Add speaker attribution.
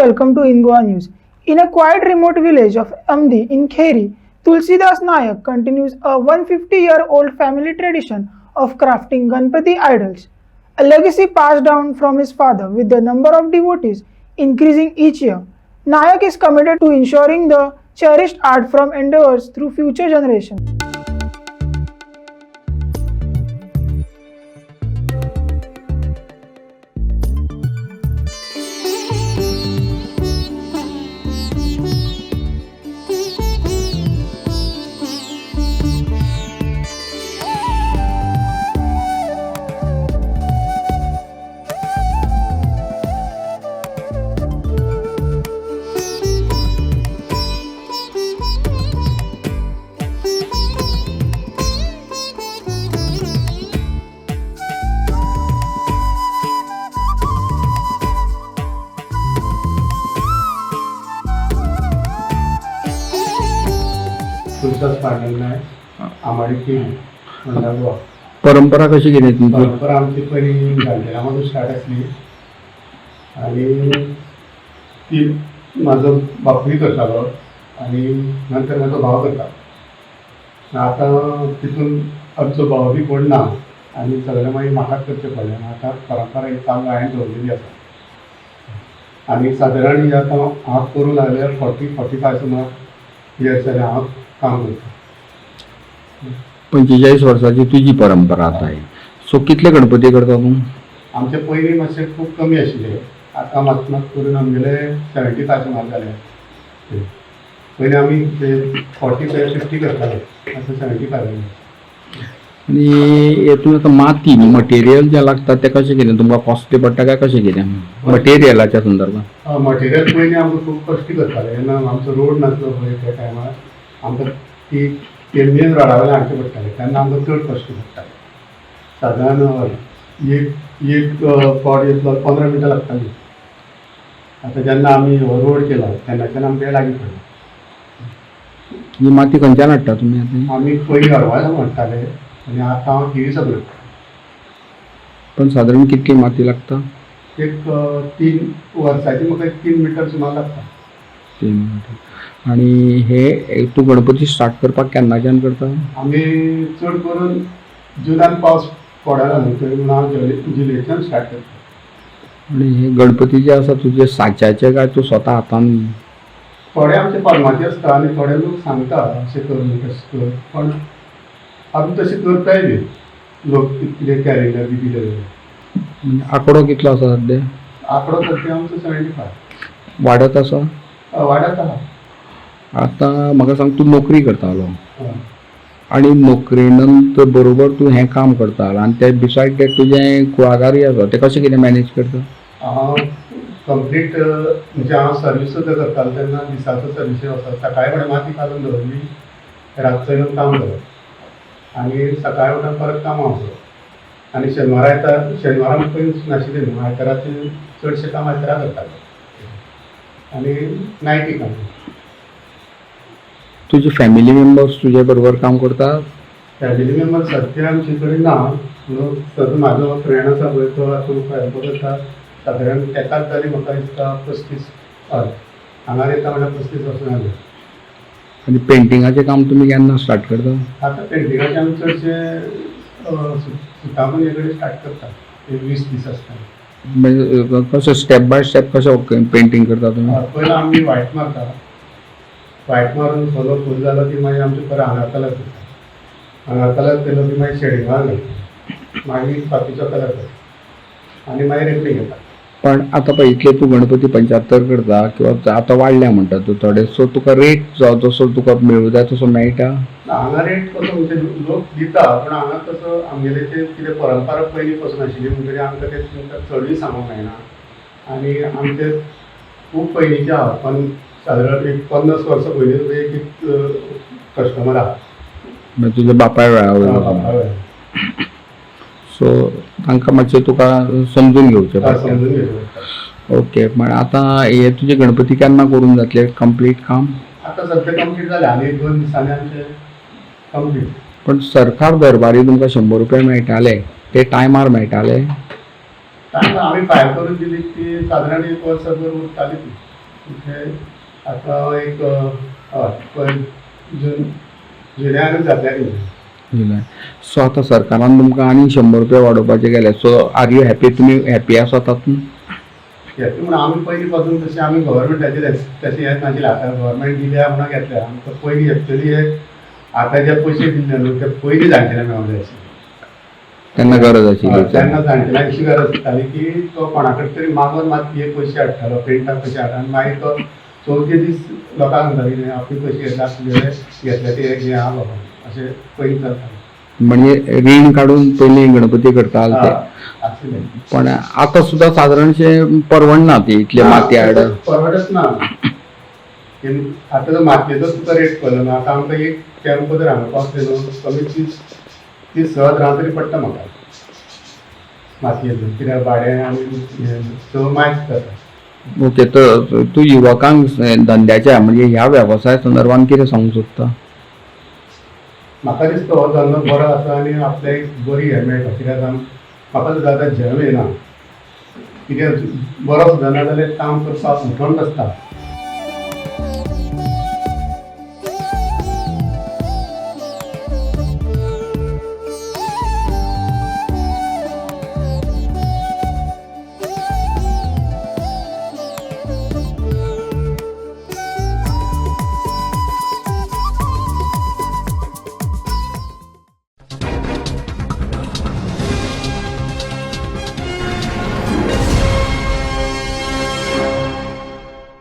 Speaker 1: welcome to In Goa News. In a quiet remote village of Amdi in Kheri, Tulsidas Nayak continues a 150-year-old family tradition of crafting Ganpati idols, a legacy passed down from his father with the number of devotees increasing each year. Nayak is committed to ensuring the cherished art from endeavors through future generations.
Speaker 2: तुळसाच पाडलेलं आहे आम्हाला ती गोवा
Speaker 3: परंपरा कशी केली तुमची?
Speaker 2: परंपरा आमची पहिली गांधीरामातून स्टार्ट असली आणि ती माझं बापूय करतालो आणि नंतर माझो भाव करता. आता तितून आमचो भाव बी कोण ना आणि सगळें मागीर म्हाकाच करचें पडलें. आता परंपरा एक चांगली हांवें दवरलेली आसा आणि सादारण ही आतां हांव करूं लागल्यार 40-45 सुमार इयर्स जालें हांव काम करता.
Speaker 3: 45 वर्साची तुझी परंपरा आता आहे. सो कितले गणपती करता तू?
Speaker 2: आमचे पयलीं मातशे खूब कमी आशिल्ले, आतां मात मात करून आमगेले 75 सुमार जाले. पयलीं आमी ते 40-50 करताले, आतां 75 जाले.
Speaker 3: आणि हेतून आता माती मटेरियल जे लागता ते कशें कितें तुमकां कॉस्टली पडटा काय कशें कितें मटेरियलाच्या संदर्भात?
Speaker 2: मटेरियल पयलीं आमकां खूब कश्टी करताले. जेन्ना आमचो रोड नासलो पळय त्या टायमार आमकां ती मेन रोडा वयल्यान हाडचें पडटालें, तेन्ना आमकां चड कश्ट पडटाले. सादारण एक पॉट येतलो 15 मिनटां लागतालीं. आतां जेन्ना आमी हो रोड केलो तेन्नाच्यान आमकां लागीं पडलें.
Speaker 3: ही माती खंयच्यान हाडटा तुमी आतां?
Speaker 2: आमी पयलीं हरवायला हाडटाले आनी आतां हांव थिवी सगळें.
Speaker 3: पण सादारण कितली माती लागता?
Speaker 2: एक 3 वर्साची म्हाका 3 मिटर सुमार लागता.
Speaker 3: 3 मिटर. आणि हे तू गणपती स्टार्ट करपाक केन्नाच्यान करता?
Speaker 2: आमी चड करून जुनान पावस पडना न्हू थंय म्हणून हांव जुलयच्यान स्टार्ट करता.
Speaker 3: आणि हे गणपती जे आसा तुजे साच्याचे काय तू स्वता हातान?
Speaker 2: थोडे आमचे पलमाचे आसता आनी थोडे लोक सांगता अशें कर तशें कर, पण आमी तशें करताय बी. लोक कितें कॅलेंडर बी दिले
Speaker 3: म्हणजे आंकडो कितलो आसा सद्या?
Speaker 2: आंकडो सद्या आमचो 75
Speaker 3: वाडत आसा?
Speaker 2: वाडत आहा.
Speaker 3: आतां म्हाका सांग, तूं नोकरी करतालो
Speaker 2: हय.
Speaker 3: आणि नोकरेनंतर बरोबर तूं हें काम करता आनी ते बिसायड ते तुजें कुळागरूय आसा, ते कशें कितें मॅनेज करता?
Speaker 2: हांव कंप्लीट म्हणजे हांव सर्वीस सुद्दां करतालो तेन्ना दिसाचो सर्विसीस आसा. सकाळीं फुडें माती घालून दवरली, रातचो येवन काम करप आनी सकाळीं उठून परत कामां वचप. आनी शेनवारा पयलीं नाशिल्लें न्हू, आयताराचें चडशें काम आयतारा करताले आनी नायटी काम.
Speaker 3: तुजे फॅमिली मेंबर्स तुजे बरोबर काम करतात?
Speaker 2: फॅमिली मेंबर सद्या आमचे कडेन ना. सद्या म्हाजो फ्रेंड आसा पळय तो आतां म्हाका हेल्प करता. सादारण तेकाच जाली म्हाका दिसता 35 हय हांगा येता म्हणल्यार 35 वर्सां जालीं.
Speaker 3: आणि पेंटिंगाचें काम तुमी केन्ना स्टार्ट करता?
Speaker 2: आतां पेंटिंगाचें आमी चडशे सुतामणी कडेन स्टार्ट करता. 20 दीस आसता.
Speaker 3: म्हणजे कशें स्टेप बाय स्टेप कशें पेंटिंग करता तुमी?
Speaker 2: पयलीं आमी व्हायट मारता. व्हायट मारून सगळो फूल जालो की मागीर आमचे परत हांगा कलर करता. हांगा कलर केलो की मागीर शेडिंगाक घालता, मागीर बाकीचो कलर करता आनी मागीर रेपणी घेता.
Speaker 3: पण आतां पळय इतले तूं गणपती 75 करता किंवा आतां वाडल्या म्हणटा तूं थोडे, सो तुका रेट जावं तसो तुका मेळूं जाय तसो मेळटा?
Speaker 2: हांगा रेट कसो म्हणजे लोक दिता, पण हांगा कसो आमगेले ते कितें परंपरा पयलीं पासून आशिल्ली म्हणटकीर आमकां ते तुमकां चडूय सांगूंक मेळना. आनी आमचे खूब पयलींचे आहा, पण सादारण एक 50 वर्सां पयलीं सुद्दां एक कस्टमर आहा.
Speaker 3: म्हणजे तुज्या बापाय वेळा सो तांकां मातशें तुका समजून घेवचें पडटा.
Speaker 2: समजून घेवचें.
Speaker 3: ओके. पण आतां हे तुजे गणपती केन्ना करून जातले कंप्लीट काम?
Speaker 2: आतां सद्या कंप्लीट जालें आनी 2 दिसांनी आमचें कंप्लीट.
Speaker 3: पण सरकार दरबारी तुमकां 100 रुपया मेळटाले, ते टायमार मेळटाले?
Speaker 2: आमी फायल करून दिली ती सादारण 1 वर्सां भर उरताली ती. म्हणजे आता एक जुन्यानच जातल्या
Speaker 3: दिलाय. सो आता सरकारान तुमकां आनी 100 रुपया वाडोवपाचे गेले. So are you happy? तुमी हॅपी आसा तातूंत?
Speaker 2: घेतले म्हणून आमी पयलीं पासून तशें आमी गव्हर्मेंटाचेर तशें हें नाशिल्लें. आतां गव्हर्मेंट दिल्या म्हणून घेतलें. आमकां पयलीं एक्चुअली आतां जे पयशे दिल्ले न्हू ते पयलीं जाणटेल्यांक मेळूंक जाय आशिल्ले.
Speaker 3: तेन्ना गरज आशिल्ली.
Speaker 2: तेन्ना जाणटेल्यांक अशी गरज आसताली की तो कोणा कडेन तरी मागून मातशे पयशे हाडटालो, पेंटाक पयशे हाडटा आनी मागीर तो चवथे दीस लोकांक सांगताली की आपले पयशे घेतला घेतले ते घे आं बाबा अशें पयलीं चलतालें.
Speaker 3: म्हणजे रीण काडून पयलीं गणपती करताले ते.
Speaker 2: आशिल्लें.
Speaker 3: पण आतां सुद्दां सादारणशे परवडना ती इतले माती हाडप.
Speaker 2: परवडच ना. आतां जो मातयेचो तुका रेट पळयलो ना, आतां आमकां एक टेम्पो जर हांगा पावतले न्हू कमीत ती सहज राव तरी पडटा म्हाका मातयेचो. कित्याक भाडें आनी स मायज जाता.
Speaker 3: ओके. तर तूं युवकांक धंद्याच्या म्हणजे ह्या वेवसाया संदर्भान कितें सांगूंक सोदता?
Speaker 2: म्हाका दिसता हो धंदो बरो आसा आनी आपल्याक एक बरी हें मेळटा. कित्याक म्हाका सुद्दां आतां जन्म येना. कित्याक बरो सुद्दां ना जाल्यार काम करपाक उठोन बसता.